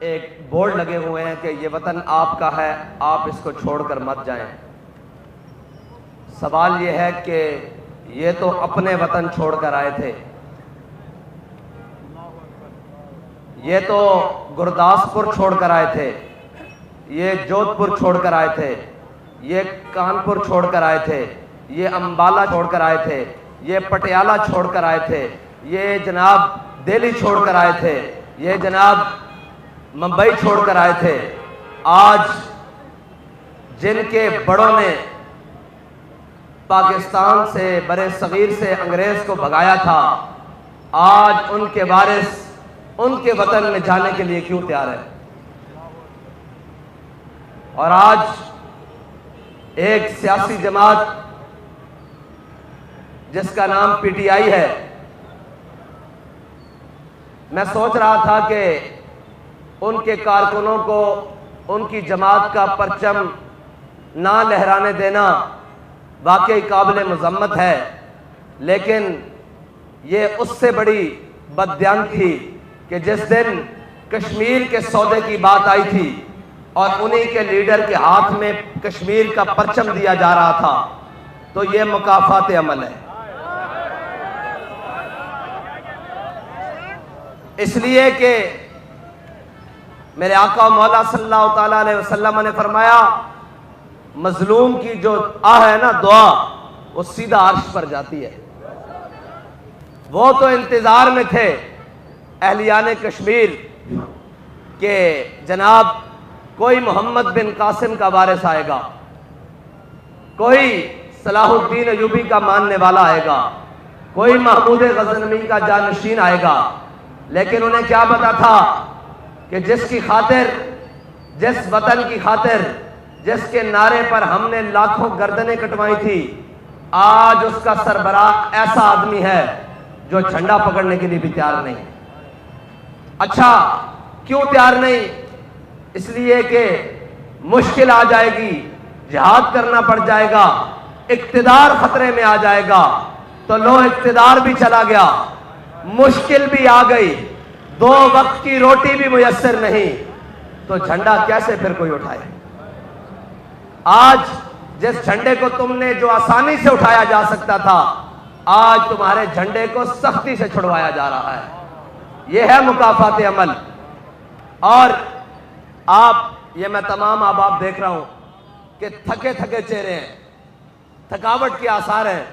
एक बोर्ड लगे हुए हैं कि ये वतन आपका है, आप इसको छोड़कर मत जाएं। सवाल ये है कि ये तो अपने वतन छोड़कर आए थे, ये तो गुरदासपुर छोड़कर आए थे, ये जोधपुर छोड़कर आए थे, ये कानपुर छोड़कर आए थे, ये अंबाला छोड़कर आए थे, ये पटियाला छोड़कर आए थे, ये जनाब दिल्ली छोड़कर आए थे, ये जनाब मुंबई छोड़कर आए थे। आज जिनके बड़ों ने पाकिस्तान से, बरे सगीर से अंग्रेज को भगाया था, आज उनके वारिस उनके वतन में जाने के लिए क्यों तैयार है? और आज एक सियासी जमात जिसका नाम पीटीआई है, मैं सोच रहा था कि उनके कारकुनों को उनकी जमात का परचम ना लहराने देना वाकई काबिल मज़म्मत है, लेकिन ये उससे बड़ी बददियान थी कि जिस दिन कश्मीर के सौदे की बात आई थी और उन्हीं के लीडर के हाथ में कश्मीर का परचम दिया जा रहा था, तो ये मुकाफात अमल है। इसलिए कि मेरे आका मौला सल्लल्लाहु ताला अलैहि वसल्लम ने फरमाया, मजलूम की जो आह है ना, दुआ, वो सीधा अर्श पर जाती है। वो तो इंतजार में थे अहलियाने कश्मीर के जनाब कोई मोहम्मद बिन कासिम का वारिस आएगा, कोई सलाहुद्दीन अयूबी का मानने वाला आएगा, कोई महमूद गजनवी का जानशीन आएगा। लेकिन उन्हें क्या पता था कि जिसकी खातिर, जिस वतन की खातिर, जिसके नारे पर हमने लाखों गर्दनें कटवाई थी, आज उसका सरबराह ऐसा आदमी है जो झंडा पकड़ने के लिए भी तैयार नहीं। अच्छा, क्यों तैयार नहीं? इसलिए कि मुश्किल आ जाएगी, जिहाद करना पड़ जाएगा, इक्तिदार खतरे में आ जाएगा। तो लो, इक्तिदार भी चला गया, मुश्किल भी आ गई, दो वक्त की रोटी भी मुयस्सर नहीं, तो झंडा कैसे फिर कोई उठाए? आज जिस झंडे को तुमने जो आसानी से उठाया जा सकता था, आज तुम्हारे झंडे को सख्ती से छुड़वाया जा रहा है। यह है मुकाफात अमल। और आप, ये मैं तमाम आप देख रहा हूं कि थके थके चेहरे हैं, थकावट के आसार हैं।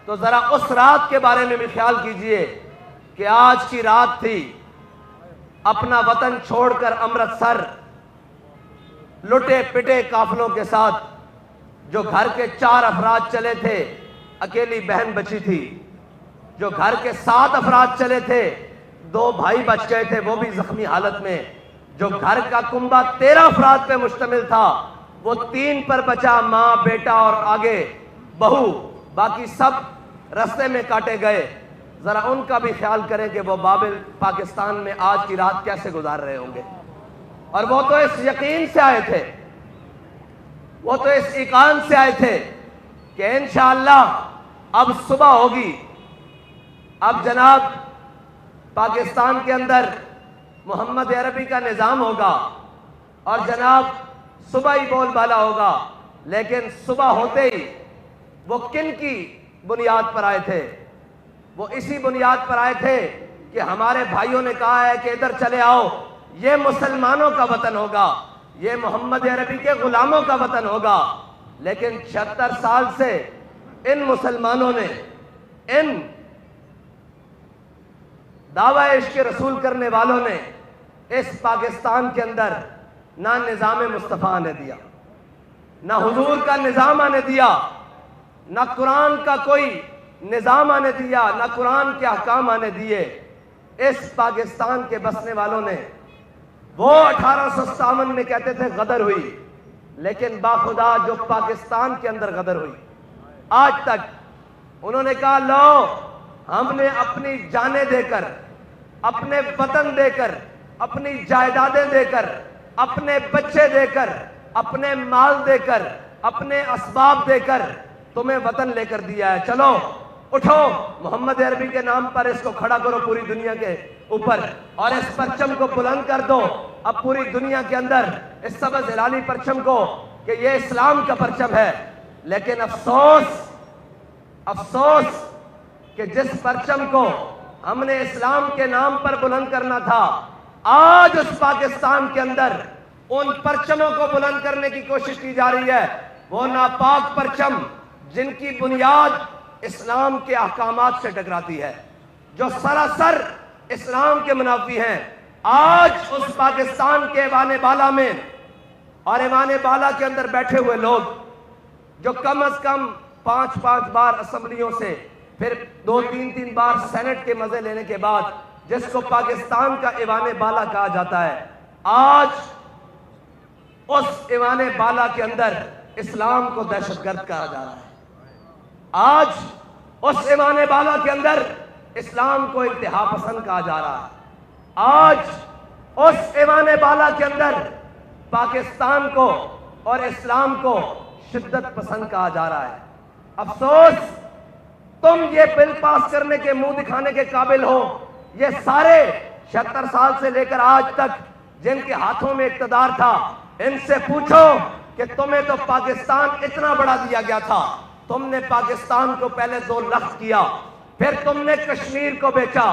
तो जरा उस रात के बारे में भी ख्याल कीजिए कि आज की रात थी, अपना वतन छोड़कर अमृतसर लुटे पिटे काफिलों के साथ जो घर के 4 अफराद चले थे, अकेली बहन बची थी। जो घर के 7 अफराद चले थे, 2 भाई बच गए थे, वो भी जख्मी हालत में। जो घर का कुंबा 13 अफराद पे मुश्तमिल था, वो 3 पर बचा, माँ, बेटा और आगे बहू, बाकी सब रास्ते में काटे गए। जरा उनका भी ख्याल करें कि वो बाबिल पाकिस्तान में आज की रात कैसे गुजार रहे होंगे। और वो तो इस यकीन से आए थे, वो तो इस ईकान से आए थे कि इंशाअल्लाह अब सुबह होगी, अब जनाब पाकिस्तान के अंदर मोहम्मद अरबी का निज़ाम होगा और जनाब सुबह ही बोलबाला होगा। लेकिन सुबह होते ही वो किन की बुनियाद पर आए थे? वो इसी बुनियाद पर आए थे कि हमारे भाइयों ने कहा है कि इधर चले आओ, ये मुसलमानों का वतन होगा, ये मोहम्मद अरबी के गुलामों का वतन होगा। लेकिन 76 साल से इन मुसलमानों ने, इन दावा इश्क रसूल करने वालों ने इस पाकिस्तान के अंदर ना निज़ाम मुस्तफ़ा आने दिया, ना हुजूर का निज़ाम आने दिया, ना कुरान का कोई निज़ाम आने दिया, ना कुरान के अहकाम आने दिए। इस पाकिस्तान के बसने वालों ने, वो 1857 में कहते थे गदर हुई, लेकिन बाखुदा जो पाकिस्तान के अंदर गदर हुई, आज तक उन्होंने कहा लो, हमने अपनी जानें देकर, अपने वतन देकर, अपनी जायदादें देकर, अपने बच्चे देकर, अपने माल देकर, अपने असबाब देकर तुम्हें वतन लेकर दिया है। चलो उठो, मोहम्मद अरबी के नाम पर इसको खड़ा करो पूरी दुनिया के ऊपर और इस परचम को बुलंद कर दो अब पूरी दुनिया के अंदर इस सबज हिलाली परचम को कि ये इस्लाम का परचम है। लेकिन अफसोस अफसोस कि जिस परचम को हमने इस्लाम के नाम पर बुलंद करना था, आज उस पाकिस्तान के अंदर उन परचमों को बुलंद करने की कोशिश की जा रही है। वो नापाक परचम जिनकी बुनियाद इस्लाम के अहकामात से टकराती है, जो सरासर इस्लाम के मुनाफी हैं। आज उस पाकिस्तान के ऐवान बाला में और ऐवान बाला के अंदर बैठे हुए लोग जो कम अज कम 5-5 बार असम्बलियों से, फिर 2-3 बार सेनेट के मजे लेने के बाद जिसको पाकिस्तान का ऐवान बाला कहा जाता है, आज उस ऐवान बाला के अंदर इस्लाम को दहशतगर्द कहा जा रहा है। आज उस ऐवान बाला के अंदर इस्लाम को इंतहा पसंद कहा जा रहा है। आज उस ऐवान बाला के अंदर पाकिस्तान को और इस्लाम को शिद्दत पसंद कहा जा रहा है। अफसोस, तुम ये बिल पास करने के मुंह दिखाने के काबिल हो। ये सारे 76 साल से लेकर आज तक जिनके हाथों में इक्तदार था, इनसे पूछो कि तुम्हें तो पाकिस्तान इतना बड़ा दिया गया था। तुमने पाकिस्तान को पहले 2 लाख किया, फिर तुमने कश्मीर को बेचा,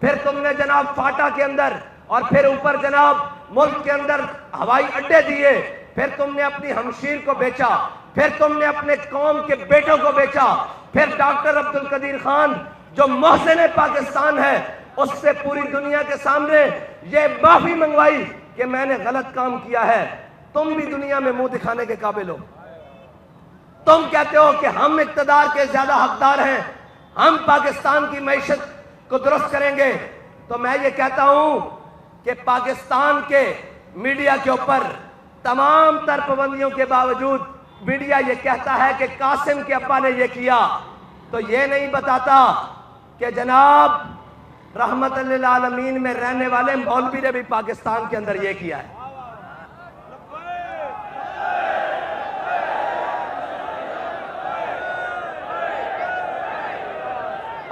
फिर तुमने जनाब फाटा के अंदर और फिर ऊपर जनाब मुल्क के अंदर हवाई अड्डे दिए, फिर तुमने अपनी हमशीर को बेचा, फिर तुमने अपने कौम के बेटों को बेचा, फिर डॉक्टर अब्दुल कदीर खान जो मोहसिन पाकिस्तान है उससे पूरी दुनिया के सामने ये माफी मंगवाई कि मैंने गलत काम किया है। तुम भी दुनिया में मुंह दिखाने के काबिल हो। तुम कहते हो कि हम इक्तदार के ज्यादा हकदार हैं, हम पाकिस्तान की मईशत को दुरुस्त करेंगे। तो मैं ये कहता हूं कि पाकिस्तान के मीडिया के ऊपर तमाम तर पाबंदियों के बावजूद मीडिया ये कहता है कि कासिम के अब्बा ने ये किया, तो ये नहीं बताता कि जनाब रहमतुल लिल आलमीन में रहने वाले मौलवी ने भी पाकिस्तान के अंदर ये किया है।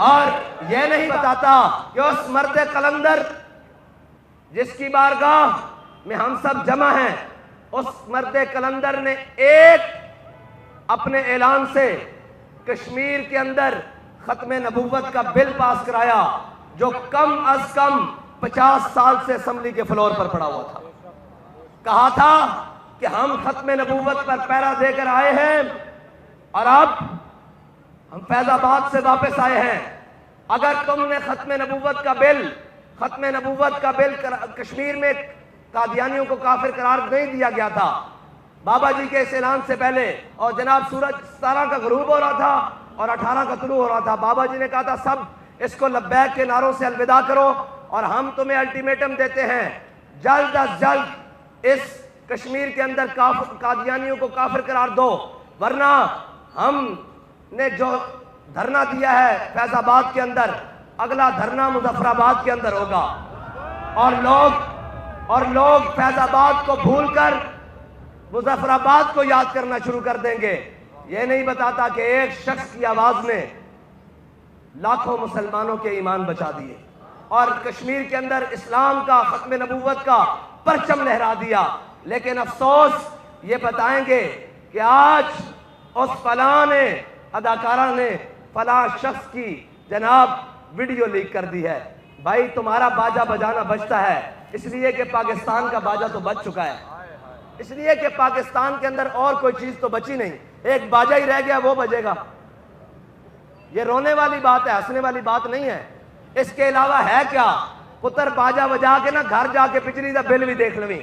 और यह नहीं बताता कि उस मर्द कलंदर जिसकी बारगाह में हम सब जमा हैं, उस मर्द कलंदर ने एक अपने ऐलान से कश्मीर के अंदर खत्म नबूवत का बिल पास कराया जो कम अज कम 50 साल से असेंबली के फ्लोर पर पड़ा हुआ था। कहा था कि हम खत्म नबूवत पर पैरा देकर आए हैं और अब हम फैजाबाद से वापस आए हैं। अगर तुमने खत्म नबूवत का बिल कश्मीर में कादियानियों को काफिर करार नहीं दिया गया था बाबा जी के इस ऐलान से पहले, और जनाब सूरज 17 का गुरूब हो रहा था और 18 का तुलू हो रहा था, बाबा जी ने कहा था सब इसको लब्बैक के नारों से अलविदा करो और हम तुम्हें अल्टीमेटम देते हैं, जल्द अज जल्द इस कश्मीर के अंदर कादियानियों को काफिर करार दो, वरना हमने जो धरना दिया है फैजाबाद के अंदर, अगला धरना मुजफ्फराबाद के अंदर होगा और लोग फैजाबाद को भूलकर मुजफ्फराबाद को याद करना शुरू कर देंगे। यह नहीं बताता कि एक शख्स की आवाज ने लाखों मुसलमानों के ईमान बचा दिए और कश्मीर के अंदर इस्लाम का खत्म नबूवत का परचम लहरा दिया। लेकिन अफसोस ये बताएंगे कि आज उस फलां ने अदाकारा ने फलां शख्स की जनाब वीडियो लीक कर दी है। भाई तुम्हारा बाजा बजाना बजता है इसलिए कि पाकिस्तान का बाजा तो बज चुका है, इसलिए कि पाकिस्तान के अंदर और कोई चीज तो बची नहीं, एक बाजा ही रह गया, वो बजेगा। ये रोने वाली बात है, हंसने वाली बात नहीं है। इसके अलावा है क्या? पुत्र बाजा बजा के ना घर जाके पिछली दा बिल भी देख लवी।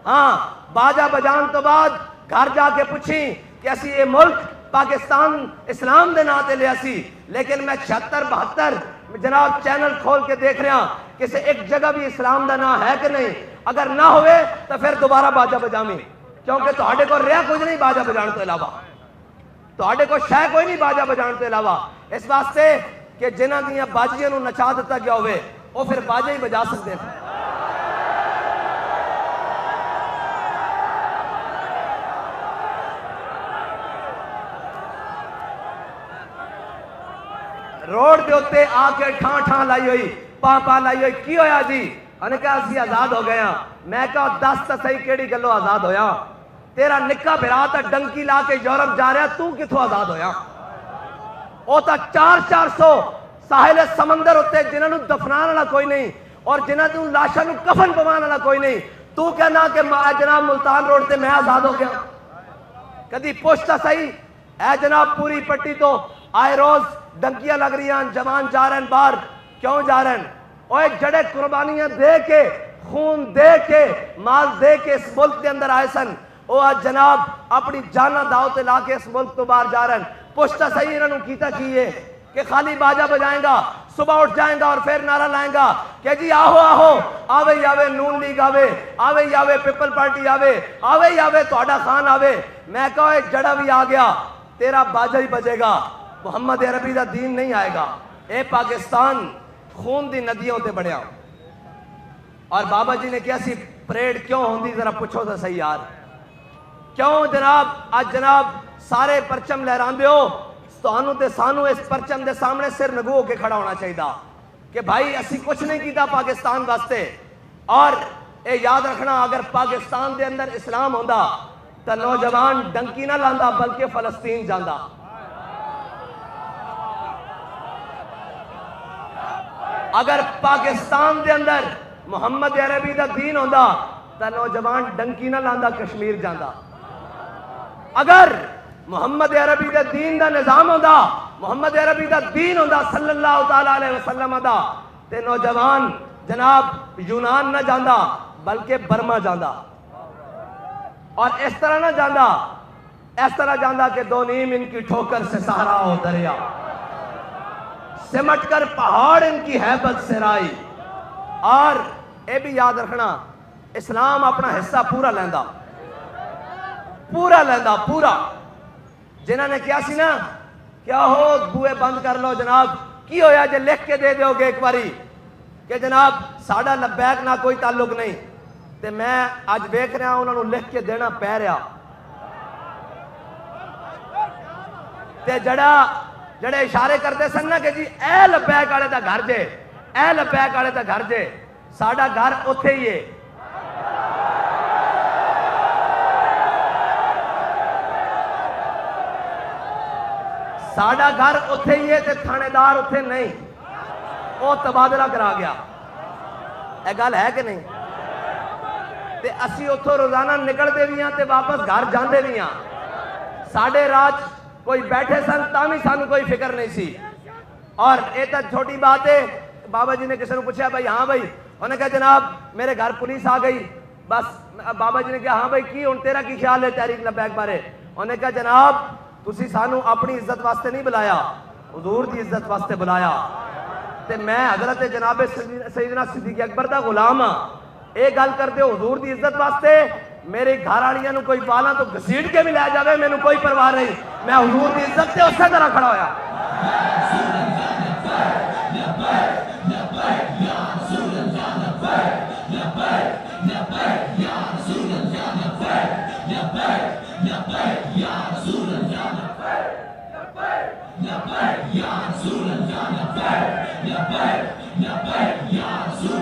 हाँ, बाजा बजान तो बाद घर जाके पूछी कि असी ये मुल्क पाकिस्तान इस्लाम दे नां ते लिया सी, लेकिन मैं 76-72 जनाब चैनल खोल के देख रहा किसी एक जगह भी इस्लाम दा नां है कि नहीं। अगर ना होवे तो फिर दोबारा बाजा बजावी, क्योंकि तुहाडे को रहा कुछ नहीं बाजा बजाने तो इलावा, तुहाडे को शह कोई नहीं बाजा बजाने तो इलावा। इस वास्ते कि जिन्हां दियां बाजियां नूं नचा दिता गया होवे वो फिर बाजा ही बजा सकते हैं। रोड के उत्ते आके ठां ठां लाई हुई, पा लाई हुई, की होया जी? अने कहा असी आजाद हो गए। मैं कहा दस तो सही केड़ी गलों आजाद होया? तेरा निक्का बिरा तो डंकी ला के यूरोप जा रहा, तू किथों आजाद होया? वो तो 400 साहिल समंदर उत्ते जिन्होंने दफनाने वाला कोई नहीं और जिन्होंने लाशा कफन पवाने वाला कोई नहीं। तू कहना कि जनाब मुल्तान रोड से मैं आजाद हो गया? कदी पुछता सही है जनाब। पूरी पट्टी तो आए रोज डंकियां लग रही हैं, जवान जा रहे हैं बाहर। क्यों जा रहे हैं? और जड़े कुर्बानियां दे के, खून दे के, माल दे के इस मुल्क के अंदर आए सन, वो आज जनाब अपनी जाना दाव ते ला के इस मुल्क तो बाहर जा रहे हैं। पुछता सही इन्होंने कीता चाहिए कि खाली बाजा बजाएगा, सुबह उठ जाएगा और फिर नारा लाएगा कि जी आहो आहो, आवे आवे नून लीग आवे, आवे आवे पीपल पार्टी आवे, आवे आवे तोड़ा खान आवे। मैं कहा जड़ा भी आ गया तेरा बाजा ही बजेगा, मुहम्मद अरबी का दीन नहीं आएगा। ए पाकिस्तान खून दी नदियों ते बढ़िया। और बाबा जी ने क्या सी परेड क्यों होंगी, जरा पूछो तो सही यार। क्यों जनाब आज जनाब सारे परचम लहरांदे हो? तुहानू ते सानू इस परचम के सामने सिर नगू होके खड़ा होना चाहिए कि भाई असी कुछ नहीं किया पाकिस्तान वास्ते। और ये याद रखना, अगर पाकिस्तान के अंदर इस्लाम होंदा तो नौजवान डंकी ना लांदा बल्कि फलस्तीन जांदा। अगर पाकिस्तान के अंदर मुहम्मद अरबी का दीन होंदा तो नौजवान डंकी ना लांदा कश्मीर जांदा। अगर मुहम्मद अरबी का दीन का निजाम होंदा, मुहम्मद अरबी का दीन होंदा सल्लल्लाहु तआला अलैहि वसल्लम दा, ते नौजवान जनाब यूनान ना जांदा बल्कि बर्मा जांदा। और इस तरह ना जांदा, इस तरह जांदा कि दो नीम इनकी ठोकर से सहारा हो दरिया, सिमट कर पहाड़ इनकी हैबत से राई। और ये भी याद रखना, इस्लाम अपना हिस्सा पूरा लेंदा, पूरा लेंदा पूरा। जिन्होंने क्या सी ना, क्या हो बुए बंद कर लो जनाब, की होया जे लिख के दे दोगे एक बारी कि जनाब साडा लब्बैक ना कोई ताल्लुक नहीं, तो मैं अज वेख रहा उन्होंने लिख के देना पै रहा। ते जड़ा जड़े इशारे करते सन ना कि जी ए लब्बैक वाले का घर जे, ए लब्बैक वाले का घर जे, साडा घर उत्थे ही है। साडा घर उत्थे ही है ते थानेदार उत्थे नहीं, वो तबादला करा गया। यह गल है कि नहीं? ते असी उथों रोजाना निकलते भी हाँ ते वापस घर जाते भी हाँ। साडे राज कोई बैठे सन तां सानू कोई फिक्र नहीं सी। और ये तो छोटी बात है। बाबा जी ने किसी ने पूछा भाई हाँ भाई, उन्हें कहा जनाब मेरे घर पुलिस आ गई। बस बाबा जी ने कहा हाँ भाई की हुण तेरा की ख्याल है तहरीक लब्बैक बारे? उन्हें कहा जनाब तुसी सानू अपनी इज्जत वास्ते नहीं बुलाया, हुजूर की इज्जत वास्ते बुलाया। ते मैं हजरत जनाब सैयदना सिद्दीक अकबर दा गुलाम हाँ। ये गल करते हो हुजूर की इज्जत वास्ते, मेरे घर वालियां कोई बाला तो घसीट के भी लै जाए मैनू कोई परवाह नहीं, मैं हुजूर की इज्जत से उस तरह खड़ा होया।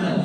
Ya